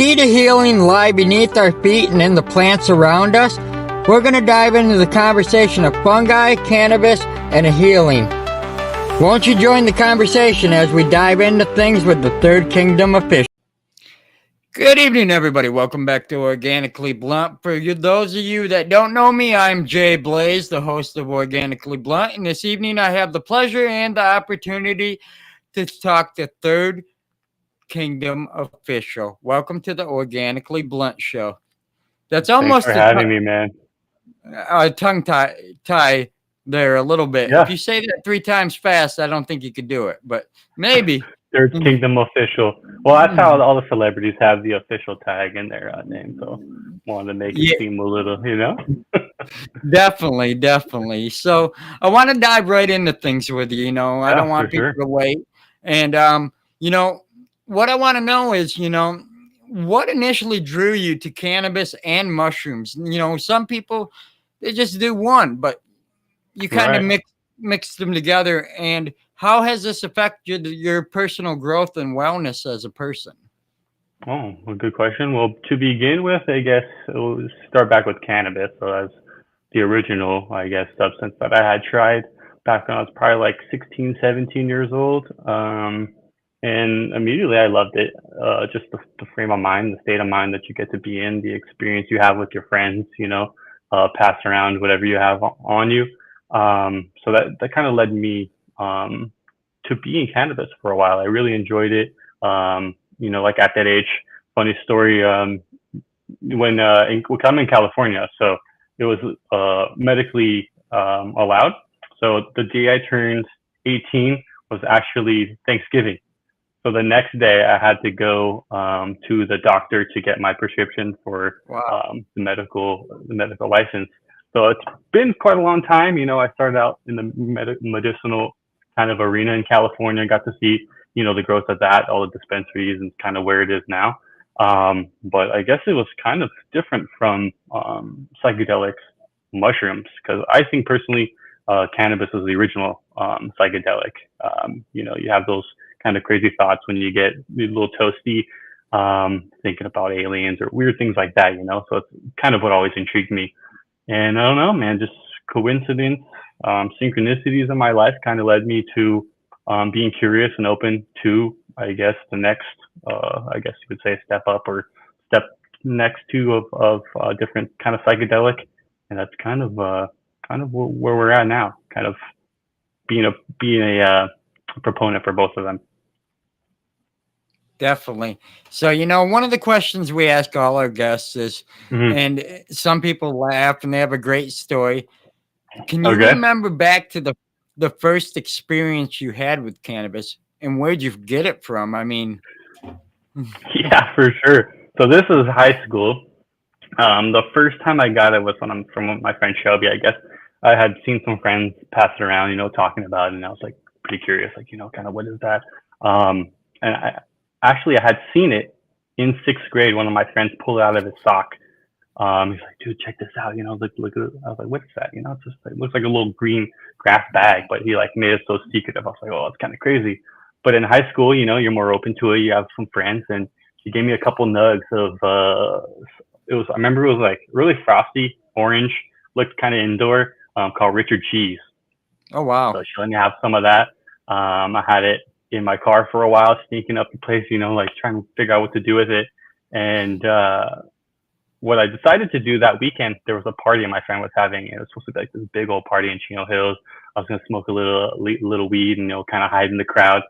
need a healing lie beneath our feet and in the plants around us? We're going to dive into the conversation of fungi, cannabis, and a healing. Won't you join the conversation as we dive into things with the Third Kingdom of Fish? Good evening, everybody. Welcome back to Organically Blunt. For those of you that don't know me, I'm Jay Blaze, the host of Organically Blunt. And this evening, I have the pleasure and the opportunity to talk to Third Kingdom Official. Welcome to the Organically Blunt Show. That's almost Thanks for having me, man. A tongue tie there a little bit. Yeah. If you say that 3 times fast, I don't think you could do it, but maybe. Third Kingdom Official. Well, that's how all the celebrities have the official tag in their name. So wanted to make it seem a little, Definitely. So I want to dive right into things with you. I don't want people to wait. And, what I want to know is, what initially drew you to cannabis and mushrooms? Some people, they just do one, but you kind of mix them together. And how has this affected your personal growth and wellness as a person? Oh, well, good question. Well, to begin with, I guess we'll start back with cannabis. So that's the original, I guess, substance that I had tried back when I was probably like 16, 17 years old. And immediately I loved it. Just the frame of mind, the state of mind that you get to be in, the experience you have with your friends, pass around whatever you have on you. So that kind of led me to be in cannabis for a while. I really enjoyed it. Like at that age, funny story, when I'm in California, so it was medically allowed. So the day I turned 18 was actually Thanksgiving. So the next day I had to go to the doctor to get my prescription for the medical license. So it's been quite a long time. I started out in the medicinal kind of arena in California, got to see, the growth of that, all the dispensaries and kind of where it is now. But I guess it was kind of different from psychedelics, mushrooms, because I think personally, cannabis is the original psychedelic. You have those kind of crazy thoughts when you get a little toasty, thinking about aliens or weird things like that, So it's kind of what always intrigued me. And I don't know, man, just coincidence, synchronicities in my life kind of led me to being curious and open to, I guess, the next, I guess you could say step up or step next to of different kind of psychedelic. And that's kind of where we're at now, kind of being a proponent for both of them. Definitely. So, one of the questions we ask all our guests is, and some people laugh and they have a great story. Can you remember back to the first experience you had with cannabis and where'd you get it from? I mean, yeah, for sure. So this is high school. The first time I got it was from my friend Shelby. I guess I had seen some friends pass it around, talking about it, and I was like pretty curious, like, kind of what is that? And I had seen it in 6th grade. One of my friends pulled it out of his sock. He's like, dude, check this out. Look. I was like, what's that? It's just it looks like a little green grass bag, but he like made it so secretive. I was like, oh, it's kind of crazy. But in high school, you're more open to it. You have some friends, and he gave me a couple nugs of. I remember it was like really frosty orange, looked kind of indoor. Called Richard Cheese. Oh wow! So she let me have some of that. I had it in my car for a while, sneaking up the place, like trying to figure out what to do with it. And what I decided to do that weekend, there was a party my friend was having. It was supposed to be like this big old party in Chino Hills. I was gonna smoke a little weed and kind of hide in the crowd.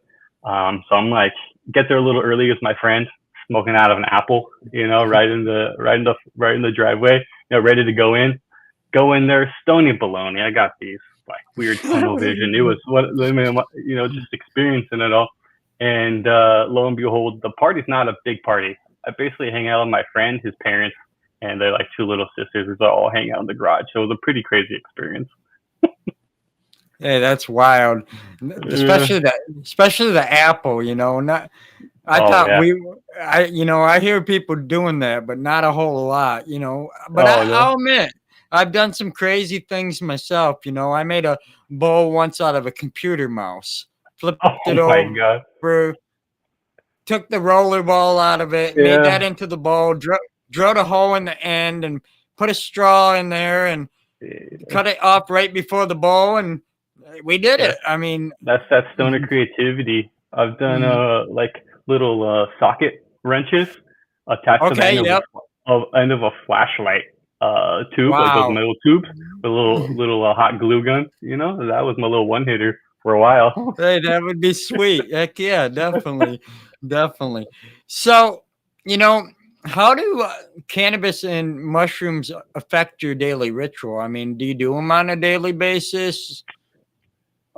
So I'm like, get there a little early with my friend, smoking out of an apple, right in the driveway, ready to go in. Go in there, stony baloney. I got these like weird tunnel vision. It was just experiencing it all. And lo and behold, the party's not a big party. I basically hang out with my friend, his parents, and they're like 2 little sisters who all hang out in the garage. So it was a pretty crazy experience. Hey, that's wild. Especially the apple, I hear people doing that, but not a whole lot, But I'll admit, I've done some crazy things myself. I made a bowl once out of a computer mouse, flipped it over, took the roller ball out of it, made that Yeah. into the bowl, drilled a hole in the end, and put a straw in there, and cut it off right before the bowl, and we did Yeah. it. I mean, That's that stoner creativity. I've done like little socket wrenches attached to the okay, yep, end of a flashlight tube, like those wow. metal tubes with little hot glue guns. You know, that was my little one hitter for a while. Hey, that would be sweet. Heck yeah, definitely, definitely. So, you know, how do cannabis and mushrooms affect your daily ritual? I mean, do you do them on a daily basis?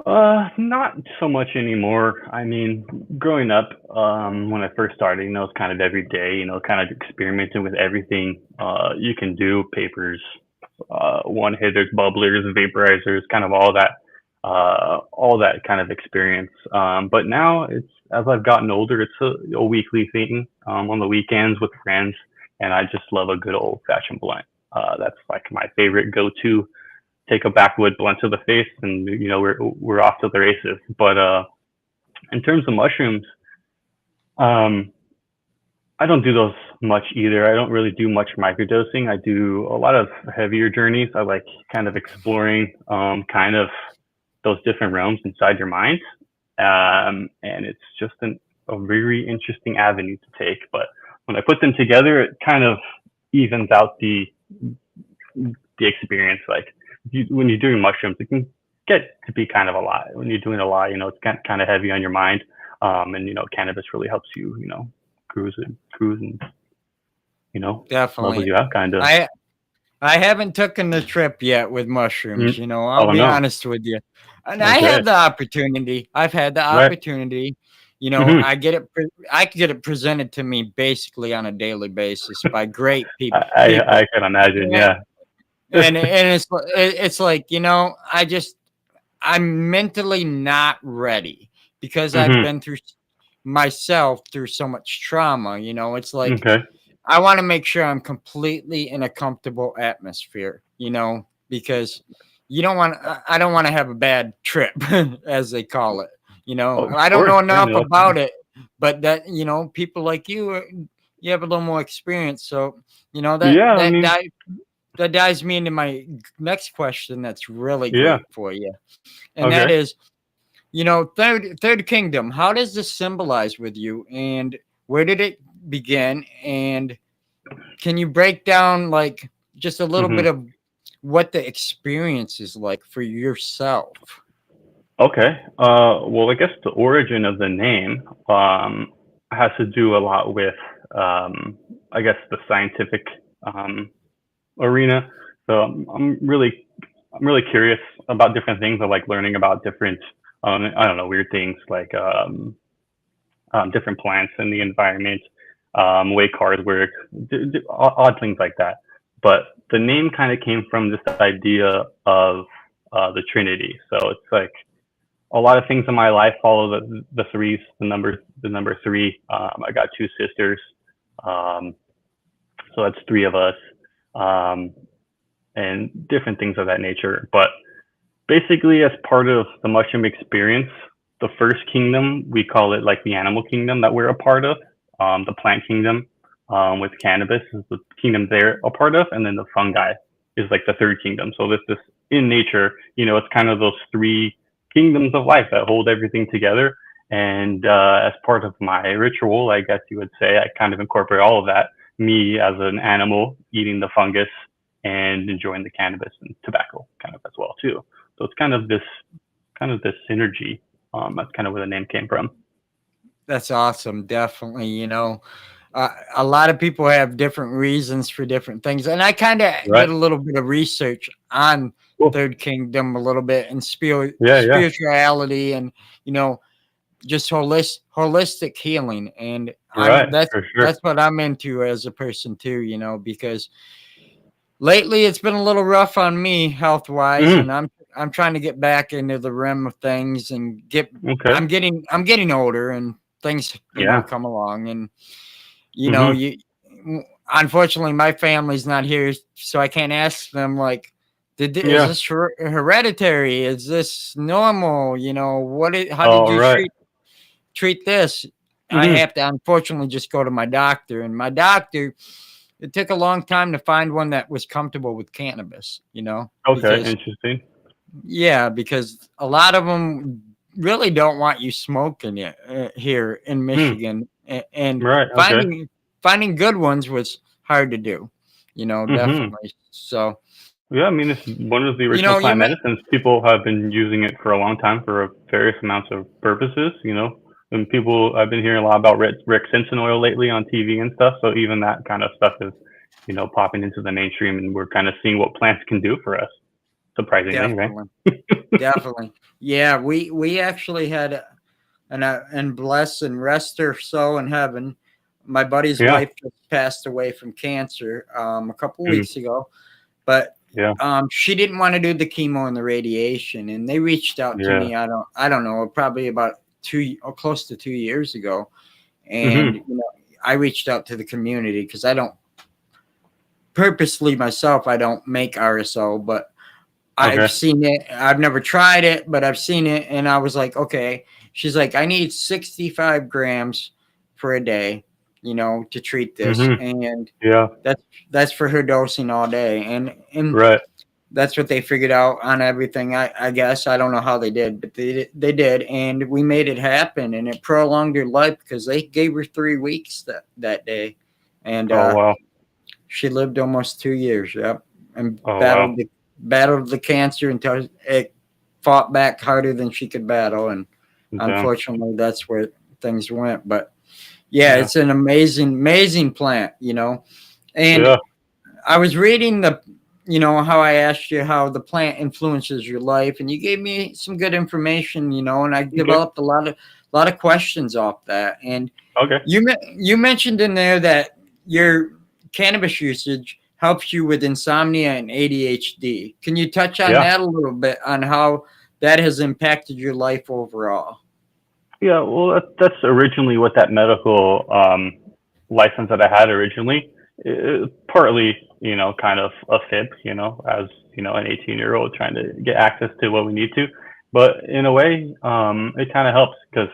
Not so much anymore. I mean, growing up, when I first started, you know, it's kind of every day, you know, kind of experimenting with everything you can do, papers, one hitters, bubblers, vaporizers, kind of all that kind of experience. But now it's, as I've gotten older, it's a weekly thing, on the weekends with friends, and I just love a good old fashioned blunt. That's like my favorite go-to. Take a backwood blunt to the face, and you know we're off to the races. But in terms of mushrooms, um, I don't do those much either. I don't really do much microdosing. I do a lot of heavier journeys. I like kind of exploring kind of those different realms inside your mind, and it's just a very interesting avenue to take. But when I put them together, it kind of evens out the experience. Like when you're doing mushrooms, it can get to be kind of a lot. When you're doing a lot, you know, it's kind of heavy on your mind. And you know, cannabis really helps you, you know, cruise and you know, levels Definitely. you out kind of. I haven't taken the trip yet with Mm. mushrooms, you know, I'll Oh be no. honest with you. And I Okay. have the opportunity. I've had the Right. opportunity. You know, Hmm. I get it presented to me basically on a daily basis by great I people. can imagine. And Yeah. it's like, you know, I'm mentally not ready because I've Hmm. been through myself through so much trauma, you know. It's like Okay. I want to make sure I'm completely in a comfortable atmosphere, you know, because you don't want I don't want to have a bad trip as they call it. You know, Oh, of I don't course. know Yeah. enough No. about it, but that, you know, people like you you have a little more experience, so you know Yeah. I mean. that dives me into my next question that's really Yeah. great for you. And that Okay. is, you know, third kingdom, how does this symbolize with you, and where did it begin, and can you break down like just a little bit Hmm. of what the experience is like for yourself? Okay. Well, I guess the origin of the name has to do a lot with, I guess, the scientific um, arena. So I'm really curious about different things. I like learning about different, I don't know, weird things like different plants in the environment, way cars work, odd things like that. But the name kind of came from this idea of the Trinity. So it's like a lot of things in my life follow the threes, the number three. I got two sisters, um, so that's three of us, um, and different things of that nature. But basically, as part of the mushroom experience, the first kingdom we call it like the animal kingdom that we're a part of. The plant kingdom with cannabis is the kingdom they're a part of, and then the fungi is like the third kingdom. So this in nature, you know, it's kind of those three kingdoms of life that hold everything together. And as part of my ritual, I guess you would say, I kind of incorporate all of that. Me as an animal eating the fungus and enjoying the cannabis and tobacco kind of as well too. So it's kind of this synergy. That's kind of where the name came from. That's awesome. Definitely. You know, a lot of people have different reasons for different things. And I kind of did Right. a little bit of research on Cool. Third Kingdom a little bit and Yeah. Yeah. spirituality and, you know, just holistic healing. And Right. For sure. that's what I'm into as a person too, you know, because lately it's been a little rough on me health wise, Mm. and I'm trying to get back into the rim of things and get Okay. I'm getting older and things, you know, Yeah. come along, and you know, Hmm. you unfortunately my family's not here, so I can't ask them like is Yeah. this hereditary, is this normal, you know, how did All you right. treat this? I have to unfortunately just go to my doctor, and my doctor, it took a long time to find one that was comfortable with cannabis, Okay, because interesting. because a lot of them really don't want you smoking it here in Hmm. Michigan, and Right. Okay. finding good ones was hard to do, Mm-hmm. definitely. So, Yeah, I mean, it's one of the you original know, you plant may, medicines. People have been using it for a long time for various amounts of purposes, And people, I've been hearing a lot about Rick Simpson oil lately on TV and stuff. So even that kind of stuff is, popping into the mainstream, and we're kind of seeing what plants can do for us. Surprisingly, right? definitely, definitely, yeah. We actually had and bless and rest her soul in heaven. My buddy's Yeah. wife just passed away from cancer a couple Mm, weeks ago, but yeah. she didn't want to do the chemo and the radiation, and they reached out to Yeah. me. I don't know, probably about two or close to 2 years ago, and Mm-hmm. I reached out to the community because I don't purposely myself. I don't make RSO, but I've Okay. seen it. I've never tried it, but I've seen it, and I was like, okay. She's like, I need 65 grams for a day, to treat this, Mm-hmm. and Yeah. that's for her dosing all day, and Right. that's what they figured out on everything. I guess I don't know how they did, but they did, and we made it happen, and it prolonged her life because they gave her 3 weeks that day, and Oh wow. she lived almost 2 years. Yep, and Oh wow. battled the cancer until it fought back harder than she could battle, and Damn. unfortunately, that's where things went. But yeah, Yeah. it's an amazing plant, And Yeah. I was reading how I asked you how the plant influences your life, and you gave me some good information, and I Okay. developed a lot of questions off that. And Okay. you mentioned in there that your cannabis usage helps you with insomnia and ADHD. Can you touch on Yeah. that a little bit on how that has impacted your life overall? Yeah, well, that's originally what that medical license that I had originally, partly, kind of a fib, as an 18-year-old trying to get access to what we need to. But in a way, it kind of helps because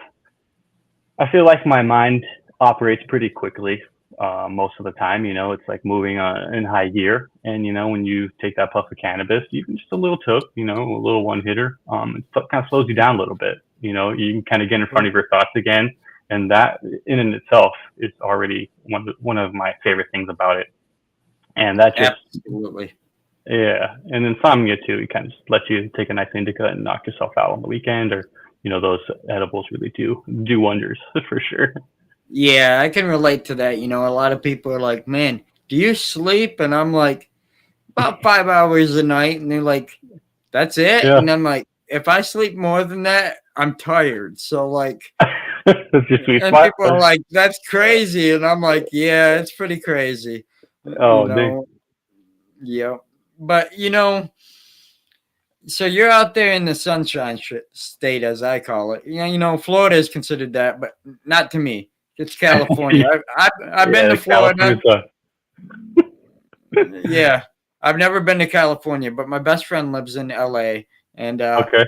I feel like my mind operates pretty quickly most of the time. It's like moving in high gear. And, when you take that puff of cannabis, even just a little toke, a little one hitter, it kind of slows you down a little bit. You can kind of get in front of your thoughts again. And that in and itself is already one of my favorite things about it. And that just, Absolutely. yeah. And insomnia too, it kind of just lets you take a nice indica and knock yourself out on the weekend, or, those edibles really do wonders for sure. Yeah, I can relate to that. A lot of people are like, man, do you sleep? And I'm like, about 5 hours a night. And they're like, that's it? Yeah. And I'm like, if I sleep more than that, I'm tired. So, like, That's your sweet and spot. people are like, that's crazy. And I'm like, yeah, it's pretty crazy. You Oh, dang. know, yeah. But, so you're out there in the sunshine state, as I call it. Florida is considered that, but not to me. It's California. I've been Yeah, to the California Florida. sun. Yeah, I've never been to California, but my best friend lives in LA, and Okay.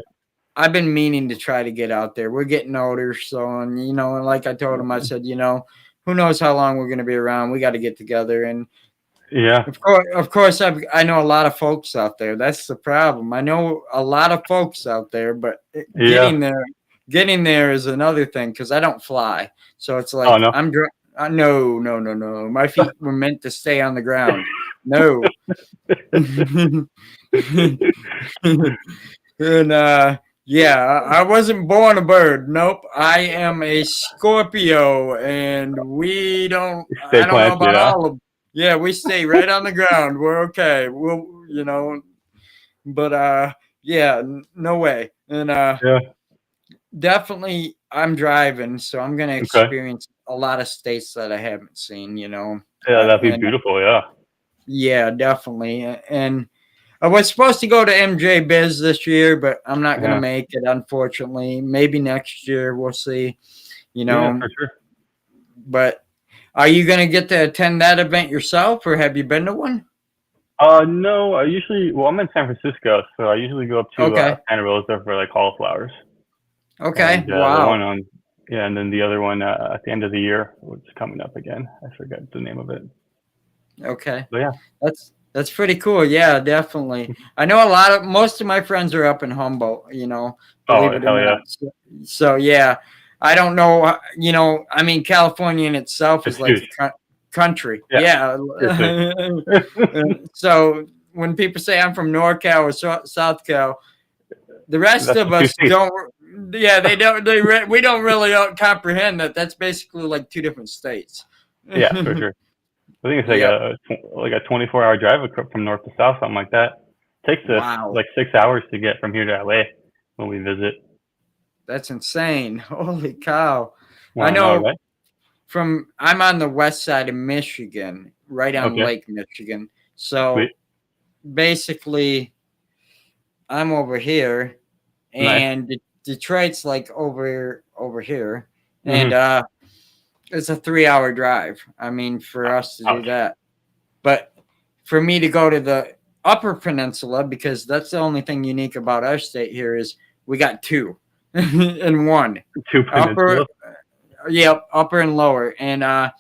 I've been meaning to try to get out there. We're getting older, so and like I told him, I said, who knows how long we're going to be around? We got to get together, and Yeah. of course, I know a lot of folks out there. That's the problem. I know a lot of folks out there, but Yeah. getting there is another thing because I don't fly. So it's Oh like no. no, no, no, no. My feet were meant to stay on the ground. No. And yeah, I wasn't born a bird. Nope, I am a Scorpio, and we don't. Stay I don't know planted, about huh? all of. Yeah, we stay right on the ground. We're okay. But yeah, no way. And Yeah. definitely, I'm driving, so I'm gonna Okay. experience a lot of states that I haven't seen. Yeah, that'd be And beautiful. Yeah. yeah, definitely. And I was supposed to go to MJ Biz this year, but I'm not going to Yeah. make it, unfortunately. Maybe next year. We'll see. You Yeah, know, for sure. but are you going to get to attend that event yourself, or have you been to one? No, I'm in San Francisco, so I usually go up to Okay. Santa Rosa for like cauliflowers. Okay. And the one Wow. Yeah, and then the other one at the end of the year, which is coming up again. I forget the name of it. Okay. But yeah. That's pretty cool. Yeah, definitely. I know most of my friends are up in Humboldt, believe Oh, it or hell yeah. not. So yeah, I don't know, I mean, California in itself It's is like huge. a country. Yeah, Yeah. seriously. So when people say I'm from NorCal or South Cal, the rest That's of the two us states. don't. Yeah, they don't. We don't really comprehend that. That's basically like two different states. Yeah, for sure. I think it's Yep. like a 24-hour drive from north to south, something like that. Takes us Wow. like 6 hours to get from here to LA when we visit. That's insane. Holy cow. I Well, I know, know right? I'm on the west side of Michigan, right on Okay, Lake Michigan. So sweet, basically, I'm over here, nice. and Detroit's like over here, and Mm-hmm. it's a 3 hour drive. I mean, for us to do Ouch. that, but for me to go to the Upper Peninsula, because that's the only thing unique about our state here is we got two and one Two upper. peninsulas. Yep, upper and lower, and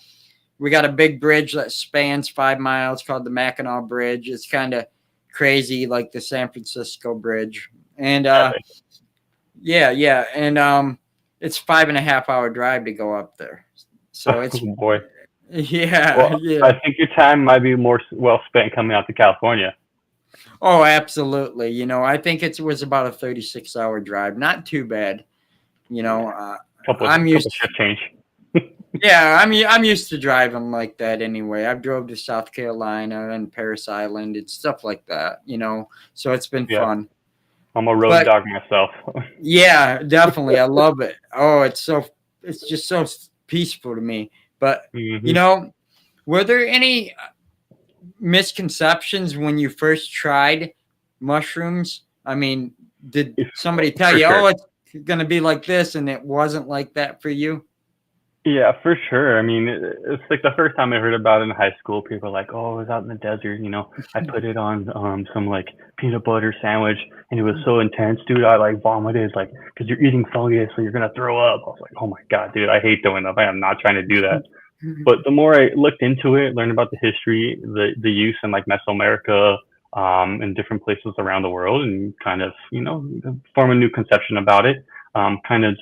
we got a big bridge that spans 5 miles called the Mackinac Bridge. It's kind of crazy, like the San Francisco Bridge. And Epic. yeah, and it's 5.5 hour drive to go up there. So Oh it's boy. yeah, Well, yeah. I think your time might be more well spent coming out to California. Oh, absolutely. I think it was about a 36-hour drive. Not too bad. Yeah, couple I'm couple used. shift change. Yeah, I'm used to driving like that anyway. I've drove to South Carolina and Paris Island and stuff like that, So it's been Yeah, fun. I'm a road But dog myself. yeah, definitely, I love it. Oh, it's just so peaceful to me. But Hmm. you know, were there any misconceptions when you first tried mushrooms? I mean, did somebody tell For you, sure. "Oh, it's going to be like this," and it wasn't like that for you? Yeah, for sure. I mean, it's like the first time I heard about it in high school. People were like, "Oh, I was out in the desert. I put it on some like peanut butter sandwich, and it was so intense, dude. I like vomited, like because you're eating fungus, so you're gonna throw up." I was like, "Oh my god, dude, I hate throwing up. I am not trying to do that." But the more I looked into it, learned about the history, the use in like Mesoamerica, and different places around the world, and kind of form a new conception about it. Kind of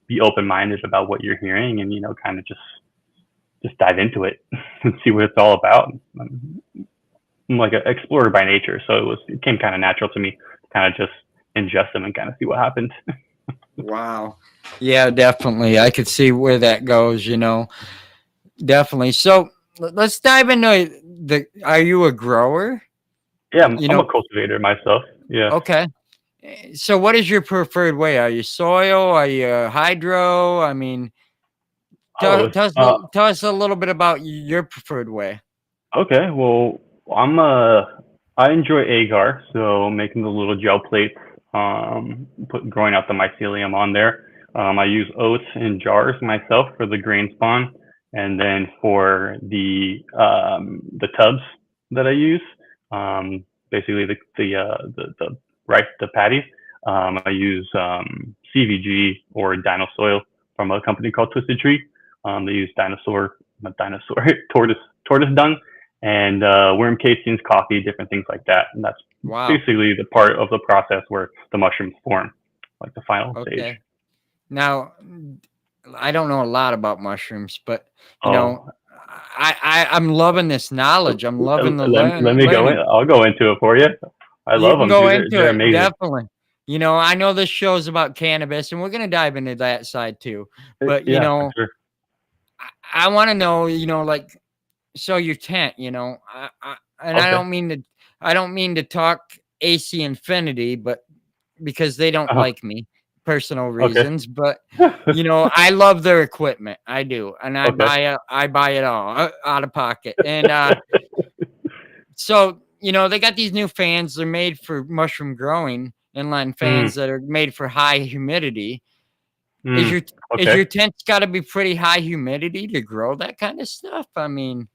be open minded about what you're hearing, and kind of just dive into it and see what it's all about. I'm like an explorer by nature, so it came kind of natural to me to kind of just ingest them and kind of see what happened. Wow. Yeah, definitely. I could see where that goes. Definitely. So let's dive into are you a grower? Yeah, You I'm a know, cultivator myself. Yeah. okay. So what is your preferred way? Are you soil? Are you hydro? I mean, Oh, tell us a little bit about your preferred way. okay. Well, I enjoy agar, so making the little gel plates, growing out the mycelium on there. I use oats in jars myself for the grain spawn, and then for the tubs that I use, basically the rice, the patties, I use CVG or dino soil from a company called Twisted Tree. They use not dinosaur, tortoise dung, and worm casings, coffee, different things like that. And that's Wow. basically the part of the process where the mushrooms form, like the final stage. Okay. Now, I don't know a lot about mushrooms, but you know, Oh, I'm loving this knowledge. I'm loving the let me go in. learning. I'll go into it for you. I You love can them, go dude. into They're it, amazing. definitely. I know this show's about cannabis, and we're gonna dive into that side too. But Yeah, for sure. I want to know, like, so your tent, and Okay. I don't mean to talk AC Infinity, but because they don't Uh, like me, personal okay. reasons, but I love their equipment. I do, and Okay. I buy it all out of pocket. And so they got these new fans. They're made for mushroom growing, inline Mm, fans that are made for high humidity. Is mm, your is okay. your tent's got to be pretty high humidity to grow that kind of stuff? I mean,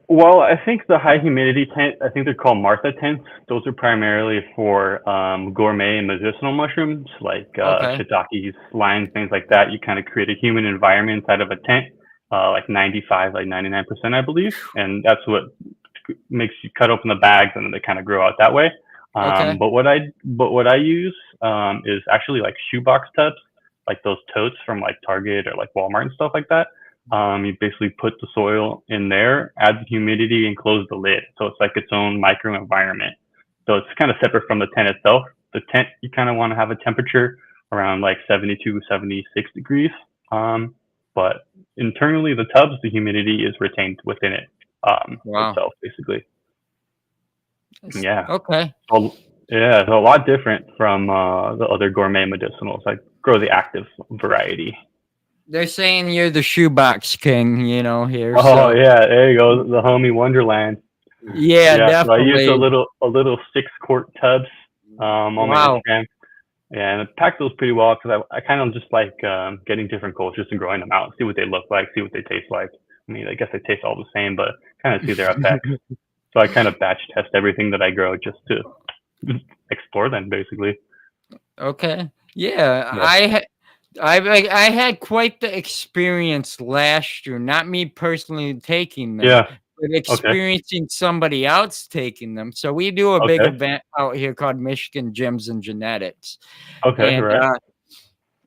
Well, I think the high humidity tent, I think they're called Martha tents. Those are primarily for gourmet and medicinal mushrooms like Okay. shiitakes, limes, things like that. You kind of create a human environment inside of a tent, like 95, like 99%, I believe. And that's what makes you cut open the bags and then they kind of grow out that way. Okay. But what I use is actually like shoebox tubs, like those totes from like Target or like Walmart and stuff like that. You basically put the soil in there, add the humidity, and close the lid. So it's like its own micro environment. So it's kind of separate from the tent itself. The tent, you kind of want to have a temperature around like 72, 76 degrees. But internally, the tubs, the humidity is retained within it Wow. itself, basically. Yeah. Okay. So, yeah, it's a lot different from the other gourmet medicinals. I grow the active variety. They're saying you're the shoebox king, here. Oh So yeah, there you go, the homie Wonderland. yeah, Yeah, so I used a definitely. little 6 quart tubs on my Wow. Instagram. Yeah, and I packed those pretty well because I kind of just like getting different cultures and growing them out, see what they look like, see what they taste like. I mean, I guess they taste all the same, but kind of see their effects. So I kind of batch test everything that I grow just to explore them, basically. Okay. Yeah, Yeah. I had quite the experience last year. Not me personally taking them, Yeah. but Okay. experiencing somebody else taking them. So we do a big Okay. event out here called Michigan Gyms and Genetics, Okay. and Right.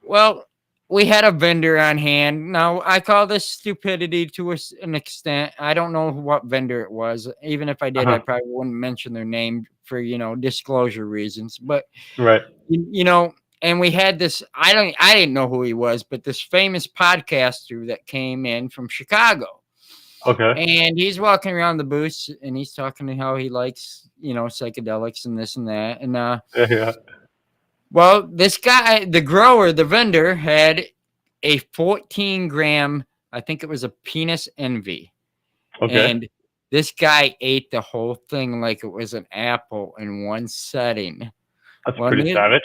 well, we had a vendor on hand. Now, I call this stupidity to an extent. I don't know what vendor it was. Even if I Uh did, I huh. probably wouldn't mention their name for, disclosure reasons. But, Right. you, you know, and we had this, I didn't know who he was, but this famous podcaster that came in from Chicago. Okay. And he's walking around the booth and he's talking to how he likes, psychedelics and this and that. And, Yeah. Yeah. well, this guy, the grower, the vendor, had a 14-gram, I think it was a penis envy. Okay. And this guy ate the whole thing like it was an apple in one setting. That's Well, pretty savage.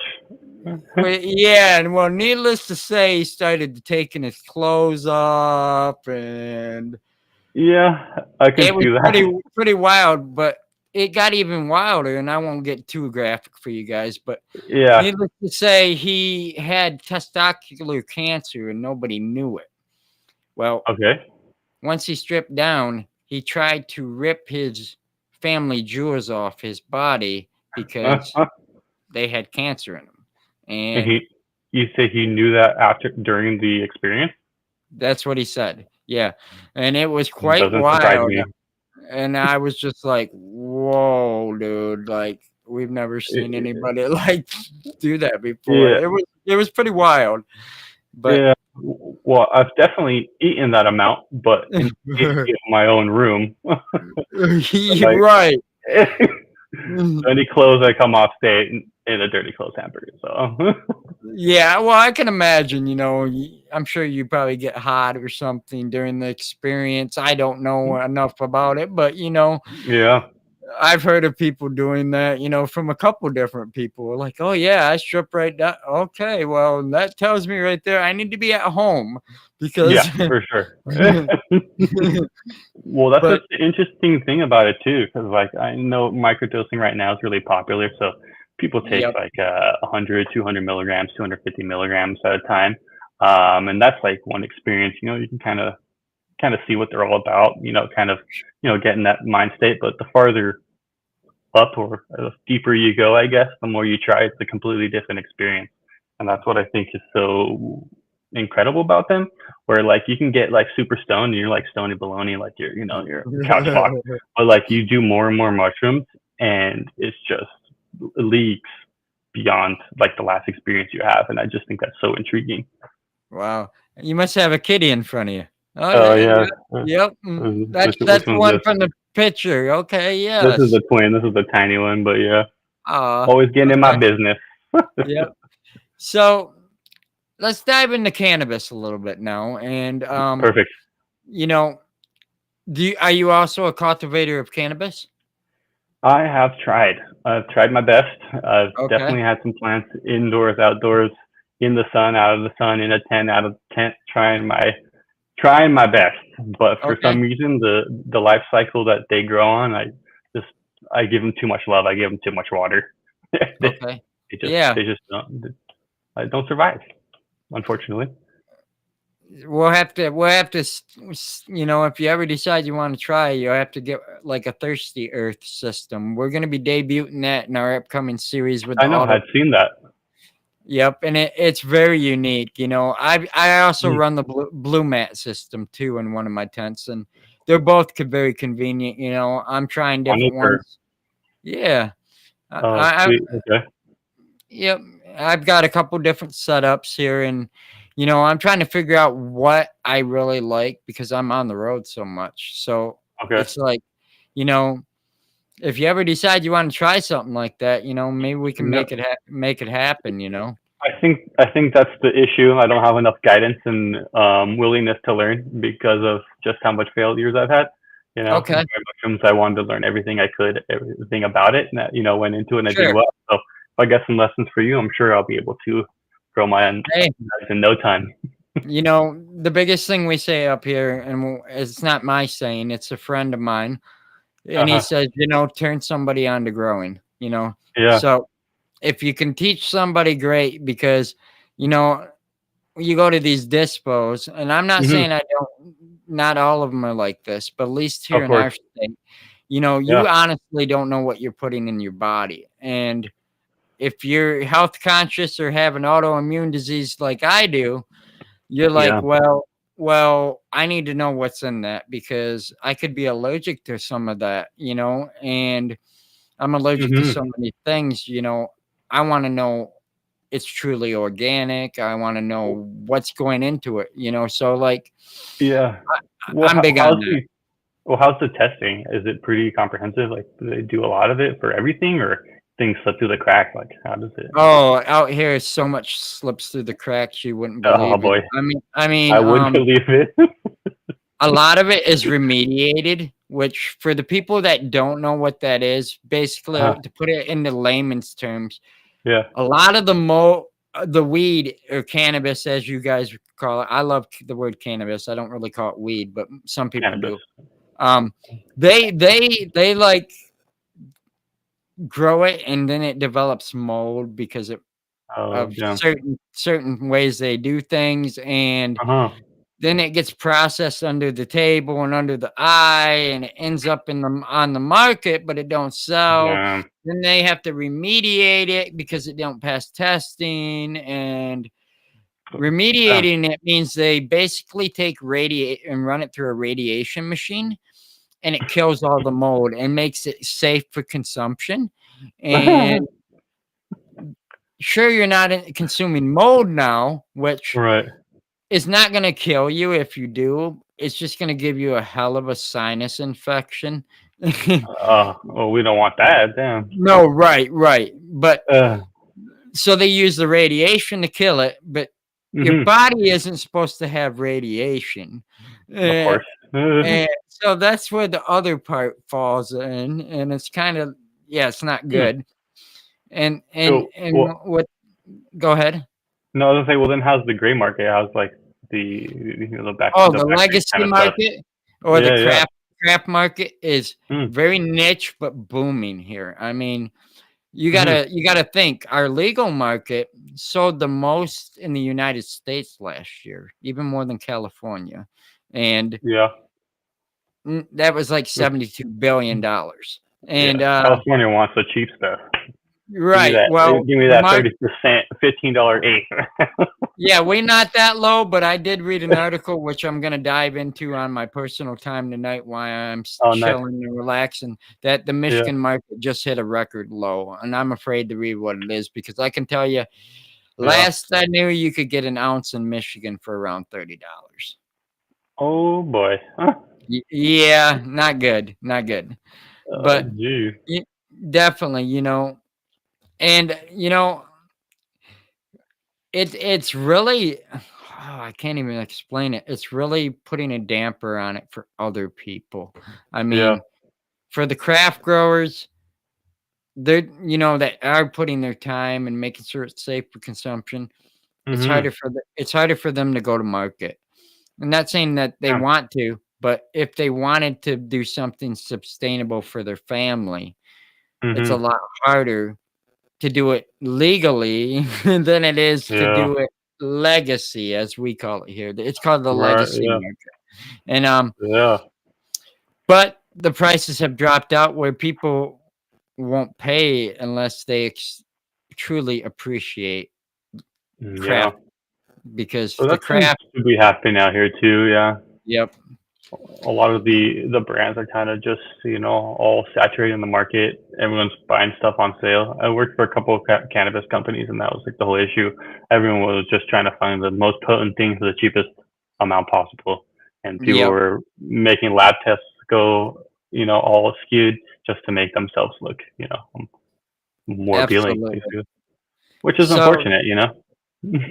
yeah, and needless to say, he started taking his clothes off, and Yeah, I can it was see pretty that. pretty wild. But it got even wilder, and I won't get too graphic for you guys, but Yeah. needless to say, he had testicular cancer and nobody knew it. Well, Okay. once he stripped down, he tried to rip his family jewels off his body because And they had cancer in them. And you say he knew that after during the experience? that's what he said. Yeah. And it was It quite doesn't surprise wild. me. And I was just like, whoa, dude. Like, we've never seen anybody like do that before. Yeah. It was pretty wild. But Yeah. Well, I've definitely eaten that amount, but in the safety of my own room. Like right. any clothes that come off stay in a dirty clothes hamper. So Yeah, well, I can imagine, I'm sure you probably get hot or something during the experience. I don't know enough about it, but yeah. I've heard of people doing that, from a couple different people. Like, oh yeah, I strip right down. Okay, well, that tells me right there I need to be at home because Yeah, for sure. Well, that's but what's the interesting thing about it too, because like I know microdosing right now is really popular. So people take yep. like 100, 200 milligrams, 250 milligrams at a time, and that's like one experience. You can kind of see what they're all about. Kind of get in that mind state. But the farther up or deeper you go, I guess, the more you try, it's a completely different experience, and that's what I think is so incredible about them. Where like you can get like super stoned and you're like stony baloney, like you're couch locked, but like you do more and more mushrooms, and it's just leagues beyond like the last experience you have, and I just think that's so intriguing. Wow. You must have a kitty in front of you. Oh Oh yeah, yeah, yeah. Yep. That's which that's the one's one this? from the picture. Okay, This is yes. the twin. This is the tiny one, but yeah, Ah, always getting in my okay. business. Yep. So let's dive into cannabis a little bit now. And Perfect. you know, are you also a cultivator of cannabis? I have tried. I've tried my best. I've Okay. definitely had some plants indoors, outdoors, in the sun, out of the sun, in a tent, out of the tent, trying my trying my best, but for Okay. some reason, the life cycle that they grow on, just I give them too much love. I give them too much water. they, Okay. they just Yeah. they just don't survive, unfortunately. We'll have to, if you ever decide you want to try, you'll have to get like a thirsty earth system. We're going to be debuting that in our upcoming series with I the know. auto. I'd seen that. Yep, and it's very unique. I also Mm, run the blue mat system too in one of my tents, and they're both very convenient. I'm trying different Honeycomb. ones. Yeah, Oh, I sweet. Okay. yep, I've got a couple different setups here, and I'm trying to figure out what I really like because I'm on the road so much. So Okay. it's like, you know, if you ever decide you want to try something like that, maybe we can No, make it happen. I think that's the issue. I don't have enough guidance and willingness to learn because of just how much failures I've had. Okay, Enjoy mushrooms. I wanted to learn everything I could, everything about it, and that went into it, and I did sure. well. So if I get some lessons for you, I'm sure I'll be able to grow my own Hey, in no time. the biggest thing we say up here, and it's not my saying, it's a friend of mine, Uh and he huh. says, turn somebody on to growing. Yeah. So if you can teach somebody, great, because you know you go to these dispos, and I'm not Hmm. saying I don't, not all of them are like this, but at least here Of in course. our state, Yeah. you honestly don't know what you're putting in your body. And if you're health conscious or have an autoimmune disease like I do, you're like, Yeah. well, I need to know what's in that because I could be allergic to some of that, and I'm allergic to Hmm. so many things. I want to know it's truly organic. I want to know what's going into it, so like Yeah. Well, I'm big on how's that. the how's the testing? Is it pretty comprehensive? Like, do they do a lot of it for everything, or things slip through the crack? Like, how does it? Oh, out here so much slips through the cracks you wouldn't Oh believe it. boy, I mean, I would believe it. a lot of it is remediated, which for the people that don't know what that is, basically uh, to put it into layman's terms, yeah, a lot of the weed or cannabis, as you guys call it. I love the word cannabis. I don't really call it weed, but some people cannabis. do. Um, they like grow it and then it develops mold because Oh of yeah. certain ways they do things, and Uh huh. then it gets processed under the table and under the eye, and it ends up on the market, but it don't sell. Yeah. Then they have to remediate it because it don't pass testing. And Yeah. remediating it means they basically take radiate and run it through a radiation machine, and it kills all the mold and makes it safe for consumption. And sure, you're not consuming mold now, which Right. is not going to kill you if you do. It's just going to give you a hell of a sinus infection. Well, we don't want that. Damn. No, right. But Uh. so they use the radiation to kill it, but your Mhm. body isn't supposed to have radiation. Of Uh, course. Hmm. and so that's where the other part falls in, and it's kind of, yeah, it's not good. And So, well, what? Go ahead. no, I was gonna say, well, then how's the gray market? How's like Oh, the the background legacy kind of stuff? market or the Yeah. Yeah. craft market is Mm. very niche but booming here. I mean, you Hmm. gotta you gotta think our legal market sold the most in the United States last year, even more than California, and Yeah. that was like $72 billion. And Yeah. California wants the cheap stuff. Give me right, that. well, Give me the that market. 30%, $15 eighth. Yeah, we not that low, but I did read an article which I'm gonna dive into on my personal time tonight while I'm Oh, nice. chilling and relaxing, that the Yeah. Michigan market just hit a record low, and I'm afraid to read what it is because I can tell you, Yeah. last I knew, you could get an ounce in Michigan for around $30. Oh boy. Huh. Yeah, not good, not good, but Gee. y- definitely, and it's really I can't even explain it. It's really putting a damper on it for other people. I Yeah. mean, for the craft growers, that are putting their time and making sure it's safe for consumption. Mhm. It's harder for them to go to market. I'm not saying that they Yeah. want to, but if they wanted to do something sustainable for their family, it's a Mhm. lot harder to do it legally than it is to Yeah. do it legacy, as we call it here. It's called the Right. legacy Yeah. market. And Yeah. but the prices have dropped out where people won't pay unless they truly appreciate Yeah. craft, because So the that seems craft. to be happening out here too. Yeah. Yep. A lot of the brands are kind of just all saturated in the market. Everyone's buying stuff on sale. I worked for a couple of cannabis companies, and that was like the whole issue. Everyone was just trying to find the most potent thing for the cheapest amount possible, and people Yep. were making lab tests go all skewed just to make themselves look more appealing, Absolutely. basically, which is So unfortunate.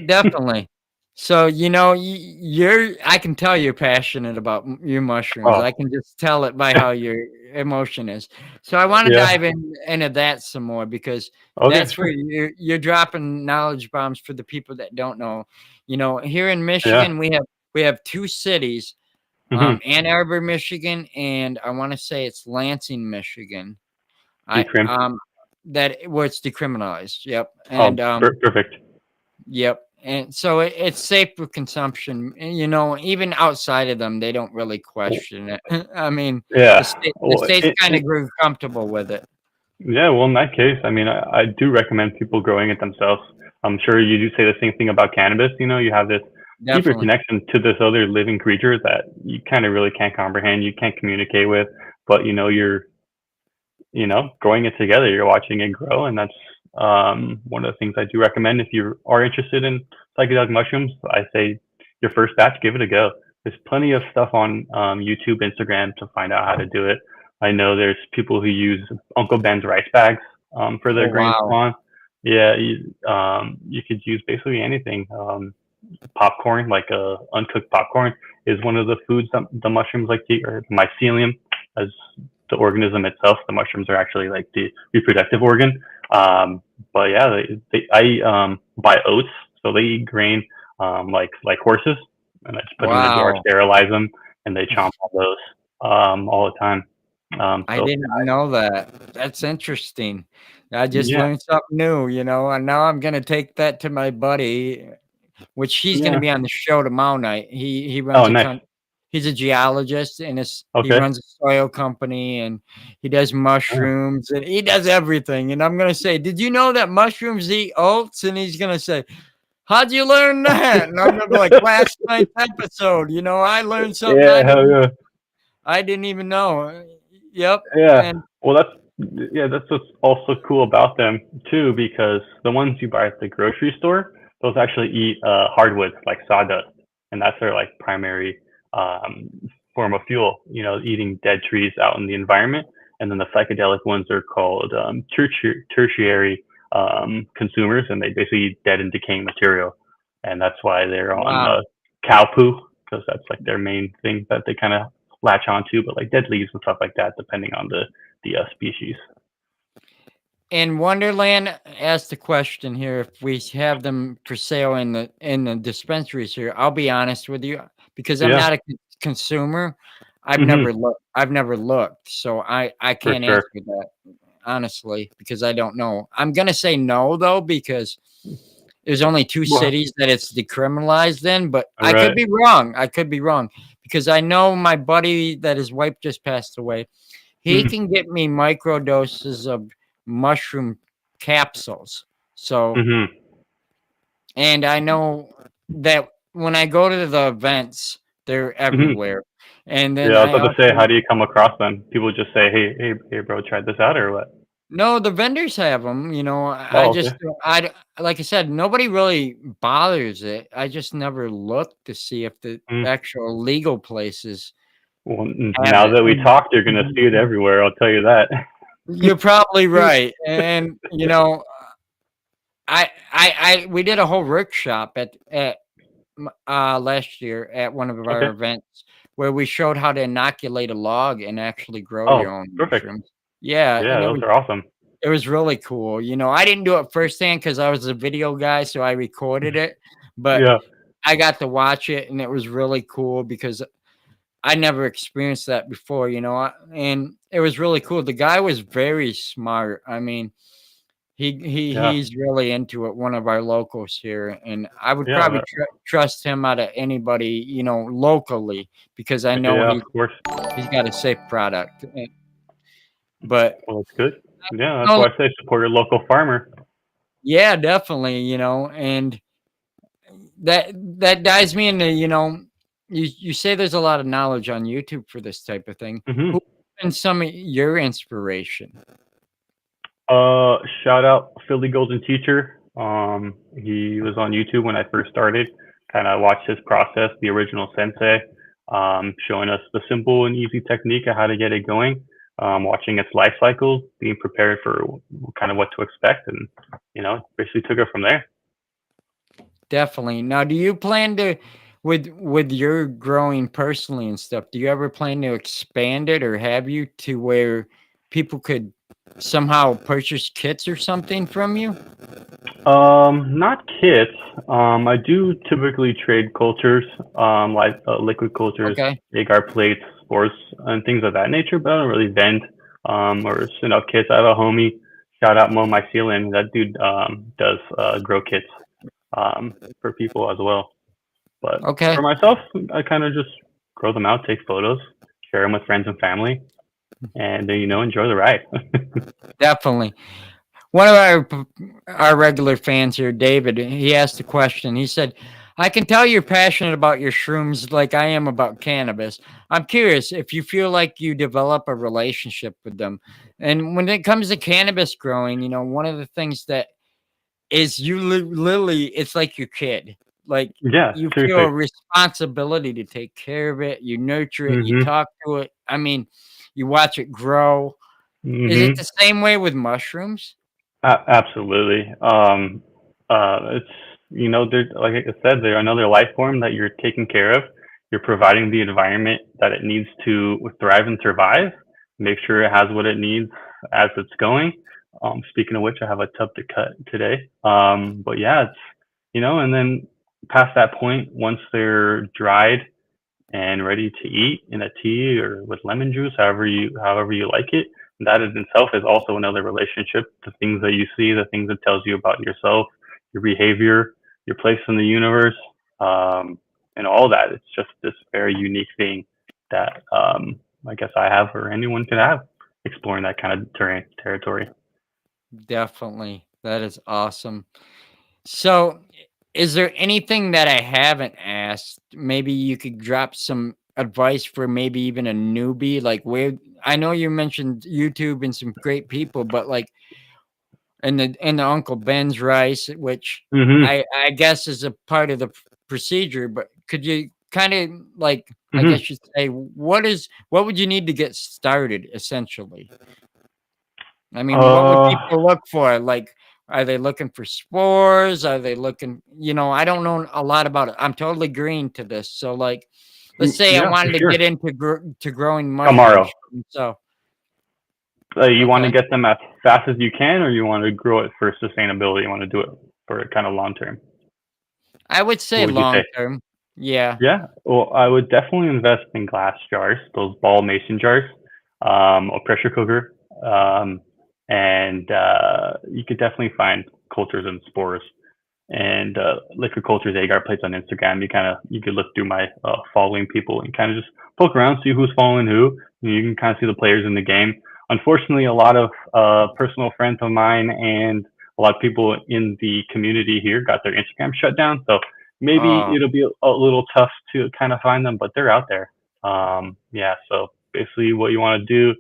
definitely. So, I can tell you're passionate about your mushrooms. I Oh, can just tell it by how your emotion is. So I want to yeah. dive into that some more, because Okay, that's where sure. you're dropping knowledge bombs for the people that don't know. Here in Yeah. Michigan, we have two cities, Hmm. Ann Arbor, Michigan, and I want to say it's Lansing, Michigan. I Decrim. that where it's decriminalized. Yep. Oh, And perfect. yep. And so it's safe for consumption. And, even outside of them, they don't really question it. I mean, the Yeah. state the Well, state's kind of grew comfortable with it. yeah. Well, in that case, I mean, I do recommend people growing it themselves. I'm sure you do say the same thing about cannabis. You have this deeper Definitely. connection to this other living creature that you kind of really can't comprehend, you can't communicate with, but you're growing it together. You're watching it grow, and that's one of the things I do recommend if you are interested in psychedelic mushrooms. I say your first batch, give it a go. There's plenty of stuff on YouTube, Instagram to find out how to do it. I know there's people who use Uncle Ben's rice bags for their Oh, grain wow. spawn. Yeah, you could use basically anything. Popcorn, like uncooked popcorn, is one of the foods that the mushrooms like to eat, or mycelium, as the organism itself. The mushrooms are actually like the reproductive organ. But yeah, I buy oats, so they eat grain like horses, and I just put them in a jar, Wow. sterilize them, and they chomp all those all the time. I So didn't know that. That's interesting. I just yeah, learned something new, and now I'm gonna take that to my buddy, which he's gonna yeah. be on the show tomorrow night. He runs Oh, a nice. he's a geologist, and he Okay. runs a soil company, and he does Yeah. mushrooms, and he does everything. And I'm gonna say, "Did you know that mushrooms eat oats?" And he's gonna say, "How'd you learn that?" And I'm gonna be like, "Last night's episode. I learned something Yeah, hell yeah. I didn't even know." Yep. Yeah. And Well, that's what's also cool about them too, because the ones you buy at the grocery store, those actually eat hardwoods like sawdust, and that's their like primary um, form of fuel. Eating dead trees out in the environment, and then the psychedelic ones are called tertiary consumers, and they basically eat dead and decaying material, and that's why they're on wow. cow poo, because that's like their main thing that they kind of latch onto, but like dead leaves and stuff like that, depending on the species. And Wonderland asked the question here, if we have them for sale in the dispensaries here. I'll be honest with you, because I'm Yeah. not a consumer. Hmm. I've never looked, so I For can't sure. answer that honestly, because I don't know. I'm gonna say no though, because there's only two Well, cities that it's decriminalized in, but all I could right. be wrong. I could be wrong, because I know my buddy that his wife just passed away. He Mm-hmm. can get me micro doses of mushroom capsules. So, Mm-hmm. and I know that when I go to the events, they're Mm-hmm. everywhere. And then Yeah, I was I about to say, how also do you come across them? People just say, hey, bro, try this out, or what? no, the vendors have them. I Oh, just okay. like I said, nobody really bothers it. I just never look to see if the Mm. actual legal places Well, have now it. that we talked, you're gonna see it everywhere. I'll tell you that. You're probably right. And we did a whole workshop at last year at one of our Okay. events, where we showed how to inoculate a log and actually grow your Oh, own perfect. mushrooms. Yeah, Yeah, and those are awesome. it was really cool. I didn't do it firsthand because I was a video guy, so I recorded it, but Yeah. I got to watch it, and it was really cool because I never experienced that before, and it was really cool. The guy was very smart. I mean, Yeah, he's really into it. One of our locals here, and I would yeah, probably trust him out of anybody, locally, because I know yeah, of course. he's got a safe product. But Well, that's good. Yeah, that's oh, why I say support your local farmer. yeah, definitely, and that dives me into, you say there's a lot of knowledge on YouTube for this type of thing. Hmm. Who's been some of your inspiration? Shout out Philly Golden Teacher. He was on YouTube when I first started. Kind of watched his process, the original sensei, showing us the simple and easy technique of how to get it going. Watching its life cycle, being prepared for kind of what to expect, and basically took it from there. Definitely. Now, do you plan to, with your growing personally and stuff, do you ever plan to expand it, or have you, to where people could somehow purchase kits or something from you? Not kits. I do typically trade cultures, like liquid cultures, Okay. agar plates, spores, and things of that nature. But I don't really vend or send out kits. I have a homie, shout out Mo Mycelium. That dude does grow kits for people as well. But Okay. for myself, I kind of just grow them out, take photos, share them with friends and family, and enjoy the ride. Definitely. One of our regular fans here, David, he asked a question. He said, "I can tell you're passionate about your shrooms like I am about cannabis. I'm curious if you feel like you develop a relationship with them. And when it comes to cannabis growing, one of the things that is you literally, it's like your kid. Like, Yeah, you feel seriously. a responsibility to take care of it. You nurture it. You Mhm. talk to it. I mean, you watch it grow. Is it the Mhm. same way with mushrooms?" Absolutely. It's they're, like I said, they're another life form that you're taking care of. You're providing the environment that it needs to thrive and survive. Make sure it has what it needs as it's going. Speaking of which, I have a tub to cut today. But yeah, it's and then past that point, once they're dried and ready to eat in a tea or with lemon juice, however you like it. That in itself is also another relationship. The things that you see, the things it tells you about yourself, your behavior, your place in the universe, and all that. It's just this very unique thing that I guess I have or anyone could have exploring that kind of territory. Definitely. That is awesome. So, is there anything that I haven't asked? Maybe you could drop some advice for maybe even a newbie. Like, where I know you mentioned YouTube and some great people, but like, and the Uncle Ben's rice, which Hmm. I guess is a part of the procedure. But could you kind of like, I Hmm. guess you'd say, what would you need to get started essentially? I mean, what would Uh, people look for? Like, are they looking for spores? Are they looking, I don't know a lot about it. I'm totally green to this. So, like, let's say I yeah, for wanted to get sure. into to growing mushrooms. Tomorrow. So, You want to okay. get them as fast as you can, or you want to grow it for sustainability? You want to do it for kind of long term? I would say What would you long say? term. Yeah. Yeah, well, I would definitely invest in glass jars, those ball mason jars, or pressure cooker, and you could definitely find cultures and spores and liquid cultures agar plates on Instagram. You could look through my following people and kind of just poke around, see who's following who. And you can kind of see the players in the game. Unfortunately, a lot of personal friends of mine and a lot of people in the community here got their Instagram shut down. So maybe Oh, it'll be a little tough to kind of find them, but they're out there. Yeah. So basically, what you want to do,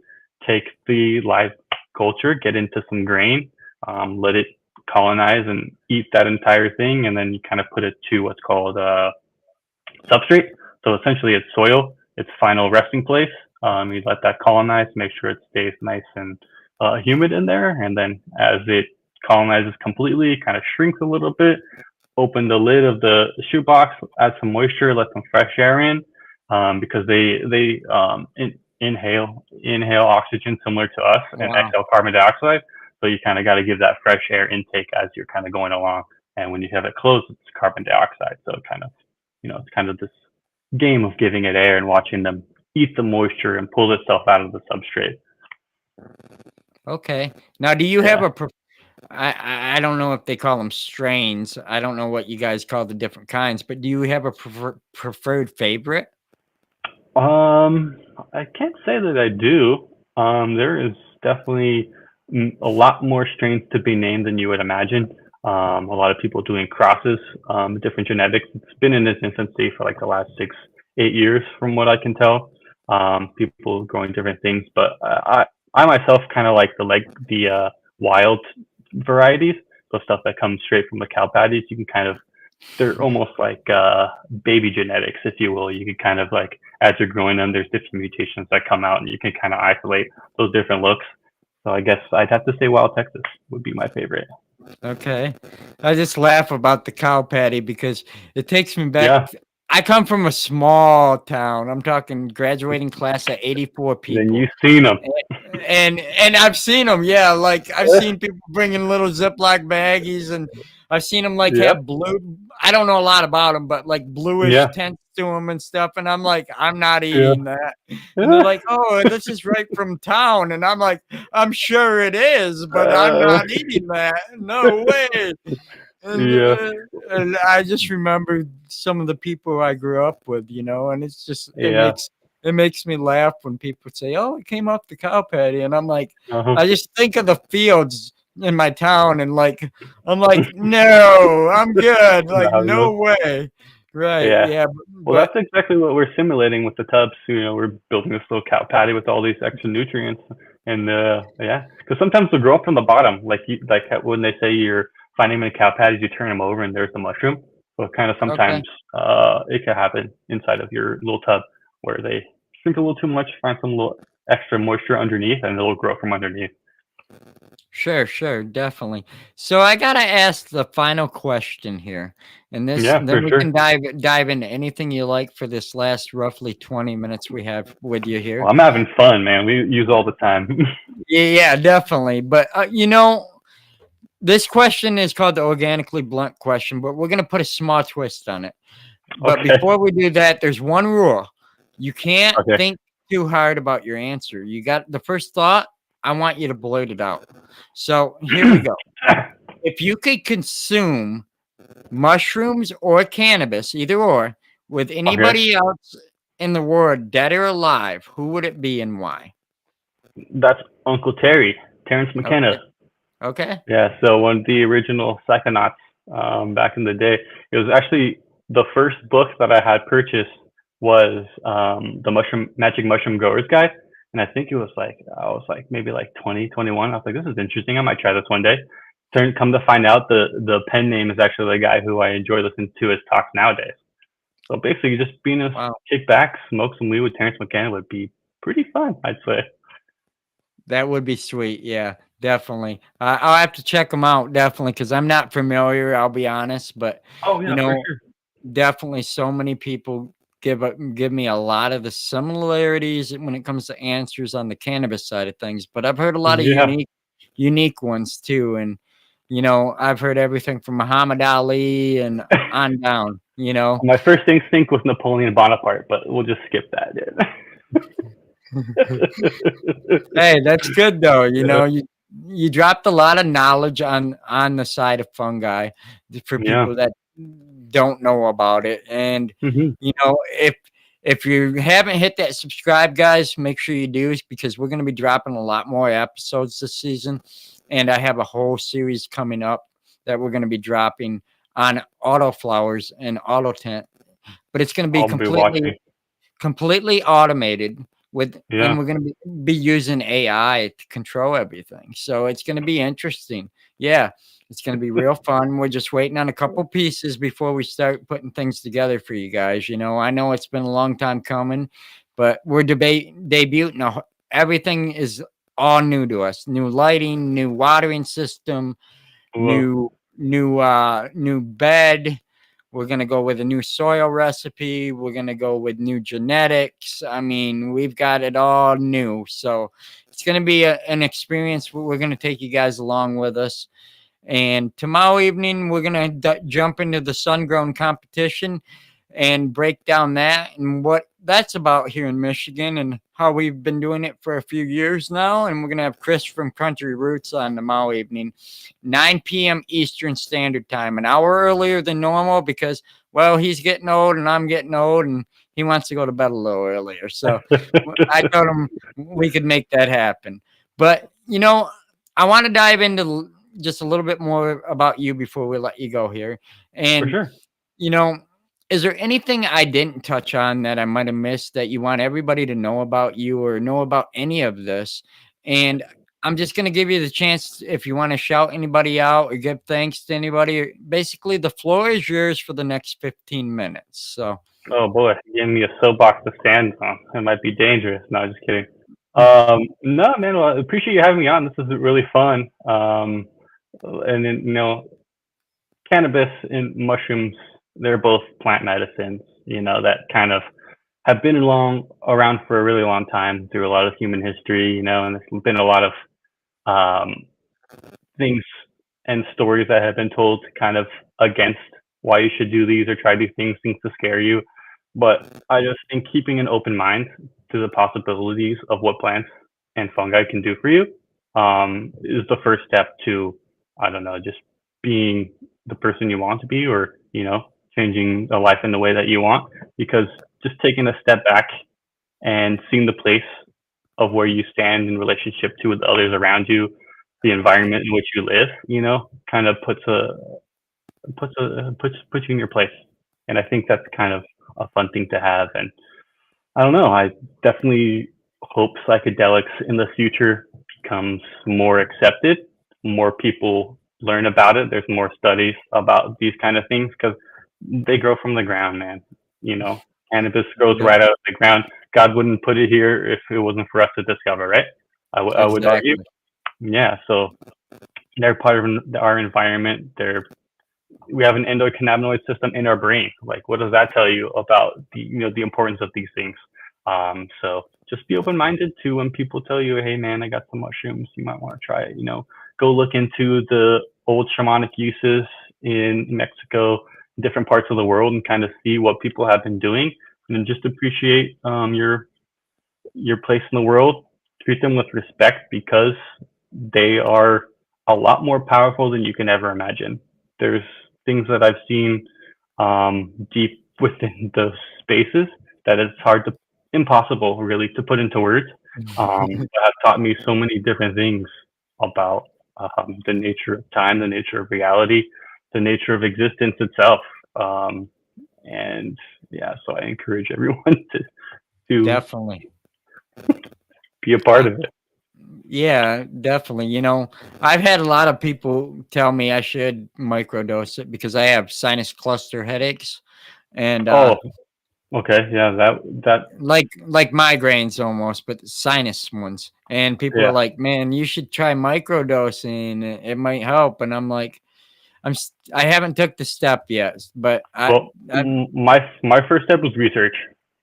take the live culture, get into some grain, let it colonize and eat that entire thing, and then you kind of put it to what's called substrate. So essentially, it's soil, its final resting place. You let that colonize, make sure it stays nice and humid in there, and then as it colonizes completely, kind of shrinks a little bit. Open the lid of the shoebox, add some moisture, let some fresh air in, because they inhale oxygen similar to us and wow. exhale carbon dioxide. So you kind of got to give that fresh air intake as you're kind of going along. And when you have it closed, it's carbon dioxide. So it kind of it's kind of this game of giving it air and watching them eat the moisture and pull itself out of the substrate. Okay. Now, do you have Yeah. I don't know if they call them strains. I don't know what you guys call the different kinds, but do you have a preferred favorite? I can't say that I do. There is definitely a lot more strains to be named than you would imagine. A lot of people doing crosses, different genetics. It's been in its infancy for like the last 6-8 years, from what I can tell. People growing different things, but I myself kind of like the wild varieties, so stuff that comes straight from the cow patties. You can kind of, they're almost like baby genetics, if you will. You can kind of like, as you're growing them, there's different mutations that come out, and you can kind of isolate those different looks. So I guess I'd have to say Wild Texas would be my favorite. Okay. I just laugh about the cow patty because it takes me back. Yeah. I come from a small town. I'm talking graduating class of 84 Then people. you've seen them. And I've seen them. Yeah, like I've seen people bringing little Ziploc baggies, and I've seen them like Yep. have blue. I don't know a lot about them, but like bluish Yeah. tints to them and stuff. And I'm like, I'm not Yeah. eating that. And they're like, oh, this is right from town. And I'm like, I'm sure it is, but I'm not eating that. No way. Yeah. And I just remember some of the people I grew up with, and it's just Yeah. it makes me laugh when people say, "Oh, it came off the cow patty," and I'm like, Uh-huh. I just think of the fields in my town, and I'm like, no, I'm good. Like, no way. Right? Yeah. Yeah. Well, that's exactly what we're simulating with the tubs. We're building this little cow patty with all these extra nutrients, and yeah, because sometimes they'll grow up from the bottom, like when they say you're finding them in cow patties, you turn them over and there's the mushroom. So kind of sometimes it can happen inside of your little tub where they shrink a little too much, find some little extra moisture underneath, and it'll grow from underneath. Sure, definitely. So I gotta ask the final question here, and Yeah, then for we sure. can dive into anything you like for this last roughly 20 minutes we have with you here. Well, I'm having fun, man. We use all the time. Yeah, definitely. But this question is called the Organically Blunt question, but we're gonna put a small twist on it. But Okay. before we do that, there's one rule: you can't Okay. think too hard about your answer. You got the first thought. I want you to blurt it out. So here we go. If you could consume mushrooms or cannabis, either or, with anybody else in the world, dead or alive, who would it be and why? That's Uncle Terrence McKenna. Okay. Yeah, so one of the original Psychonauts back in the day, it was actually the first book that I had purchased was the Magic Mushroom Growers Guide. And I think I was maybe like 20, 21. I was like, this is interesting. I might try this one day. Come to find out the pen name is actually the guy who I enjoy listening to his talks nowadays. So basically just being a kick back, smoke some weed with Terrence McKenna would be pretty fun, I'd say. That would be sweet. Yeah, definitely. I'll have to check them out, definitely, because I'm not familiar, I'll be honest. But, Oh, yeah, for sure. definitely so many people give me a lot of the similarities when it comes to answers on the cannabis side of things. But I've heard a lot of unique ones too. And, I've heard everything from Muhammad Ali and on down, My first instinct was Napoleon Bonaparte, but we'll just skip that. Hey, that's good though. You dropped a lot of knowledge on the side of fungi for people that don't know about it. And if you haven't hit that subscribe, guys, make sure you do, because we're going to be dropping a lot more episodes this season. And I have a whole series coming up that we're going to be dropping on autoflowers and auto tent, but it's going to be completely automated and we're going to be using AI to control everything. So it's going to be interesting. Yeah, it's going to be real fun. We're just waiting on a couple pieces before we start putting things together for you guys. I know it's been a long time coming, but we're debuting. Everything is all new to us. New lighting, new watering system, new bed. We're going to go with a new soil recipe. We're going to go with new genetics. I mean, we've got it all new. So it's going to be an experience. We're going to take you guys along with us. And tomorrow evening, we're going to jump into the sun-grown competition. and break down that and what that's about here in Michigan and how we've been doing it for a few years now. And we're going to have Chris from Country Roots on tomorrow evening, 9 p.m. Eastern Standard Time, an hour earlier than normal because, well, he's getting old and I'm getting old and he wants to go to bed a little earlier. So I told him we could make that happen. But, I want to dive into just a little bit more about you before we let you go here. For And, sure. is there anything I didn't touch on that I might have missed that you want everybody to know about you or know about any of this? And I'm just going to give you the chance if you want to shout anybody out or give thanks to anybody. Basically, the floor is yours for the next 15 minutes. So, Oh boy, you gave me a soapbox to stand on. It might be dangerous. No, just kidding. No, man. Well, I appreciate you having me on. This is really fun. And then cannabis and mushrooms, they're both plant medicines. That kind of have been around for a really long time through a lot of human history. And there's been a lot of things and stories that have been told kind of against why you should do these or try these things to scare you. But I just think keeping an open mind to the possibilities of what plants and fungi can do for you is the first step to, I don't know, just being the person you want to be, or changing a life in the way that you want. Because just taking a step back and seeing the place of where you stand in relationship to the others around you, the environment in which you live, kind of puts you in your place. And I think that's kind of a fun thing to have. And I don't know, I definitely hope psychedelics in the future becomes more accepted, more people learn about it. There's more studies about these kind of things because they grow from the ground, man. Cannabis grows right out of the ground. God wouldn't put it here if it wasn't for us to discover, right? I would argue. Yeah, so they're part of our environment. We have an endocannabinoid system in our brain. Like, what does that tell you about the importance of these things? So just be open-minded to when people tell you, hey man, I got some mushrooms, you might want to try it. Go look into the old shamanic uses in Mexico, different parts of the world, and kind of see what people have been doing, and then just appreciate your place in the world. Treat them with respect because they are a lot more powerful than you can ever imagine. There's things that I've seen deep within those spaces that it's impossible really to put into words. That have taught me so many different things about the nature of time, the nature of reality, the nature of existence itself. And yeah, so I encourage everyone to definitely be a part of it. Yeah, definitely. I've had a lot of people tell me I should microdose it because I have sinus cluster headaches and okay, yeah, that like migraines almost, but sinus ones. And people yeah. are like, "Man, you should try microdosing. It might help." And I'm like, I haven't took the step yet, but my first step was research.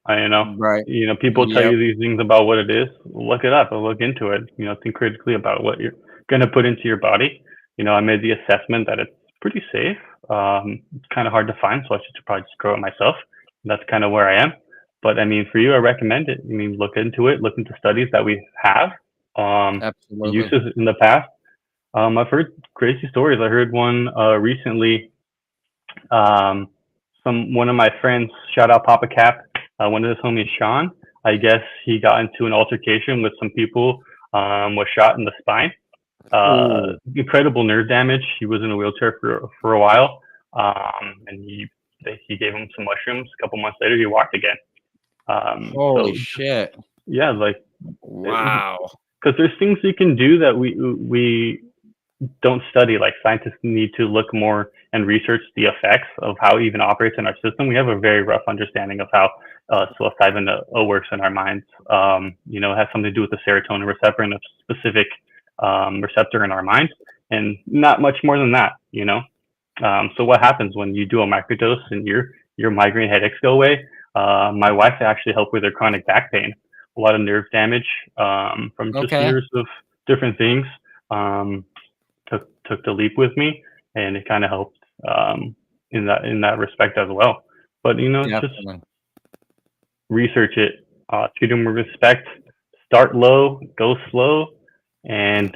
Right. People tell you these things about what it is. Look it up and look into it. Think critically about what you're going to put into your body. I made the assessment that it's pretty safe. It's kind of hard to find, so I should probably just grow it myself. That's kind of where I am. But I mean, for you, I recommend it. Look into it. Look into studies that we have, Absolutely. uses in the past. I've heard crazy stories. I heard one recently. One of my friends, shout out Papa Cap, one of his homies, Sean. I guess he got into an altercation with some people. Was shot in the spine. Incredible nerve damage. He was in a wheelchair for a while. And he gave him some mushrooms. A couple months later, he walked again. Holy shit! Yeah, wow. Because there's things you can do that we don't study. Like, scientists need to look more and research the effects of how it even operates in our system. We have a very rough understanding of how psilocybin works in our minds. It has something to do with the serotonin receptor and a specific receptor in our minds, and not much more than that. So what happens when you do a microdose and your migraine headaches go away? My wife actually helped with her chronic back pain, a lot of nerve damage from just years of different things. Took the leap with me, and it kind of helped in that respect as well. But just Definitely. research it. Treat them with respect. Start low, go slow, and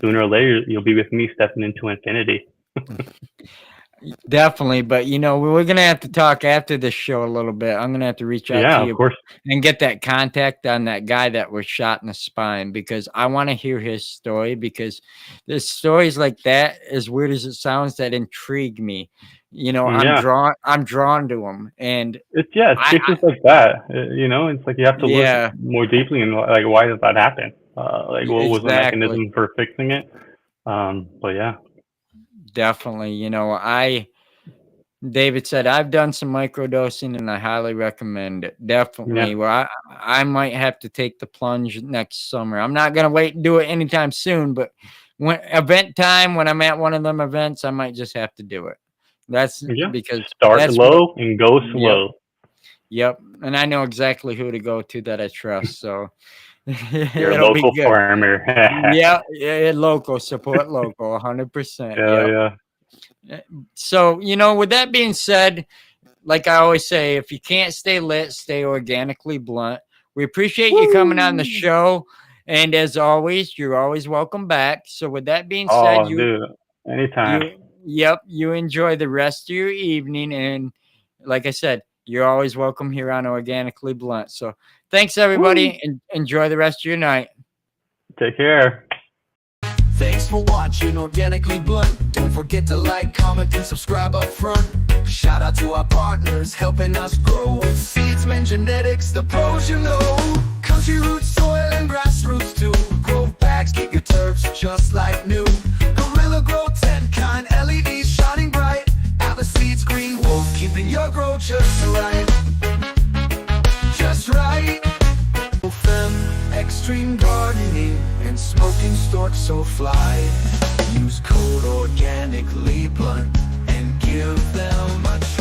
sooner or later you'll be with me stepping into infinity. Definitely, but we're gonna have to talk after this show a little bit. I'm gonna have to reach out Yeah, to of you course. and get that contact on that guy that was shot in the spine, because I want to hear his story, because there's stories like that, as weird as it sounds, that intrigue me. Yeah, I'm drawn to them, and it's I cases like that. It's like you have to look yeah, more deeply and like why does that happen? Like what was the exactly, mechanism for fixing it? But yeah, definitely. David said, I've done some microdosing and I highly recommend it. yeah, Definitely. Well, I might have to take the plunge next summer. I'm not going to wait and do it anytime soon, but when I'm at one of them events, I might just have to do it. That's yeah. because Start that's what, low and go yep, slow. yep. And I know exactly who to go to that I trust. So Your it'll be local good. farmer. Yeah. Yeah. Local, support local, 100%. Hell Yep. yeah. So, with that being said, like I always say, if you can't stay lit, stay organically blunt. We appreciate you coming on the show. And as always, you're always welcome back. So with that being said, Oh, dude, anytime. you enjoy the rest of your evening. And like I said, you're always welcome here on Organically Blunt. So thanks everybody, and enjoy the rest of your night. Take care. Thanks for watching Organically Blunt. Don't forget to like, comment, and subscribe up front. Shout out to our partners helping us grow. Seedsman Genetics, the pros you know. Country roots, soil, and grassroots too. Grow bags, get your turfs just like new. Gorilla Grow 10 kind, LEDs shining bright. Atlas Seeds, Green Wolf, keeping your grow just right. Just right. Extreme gardening and smoking storks so fly. Use code Organically Blunt and give them a try.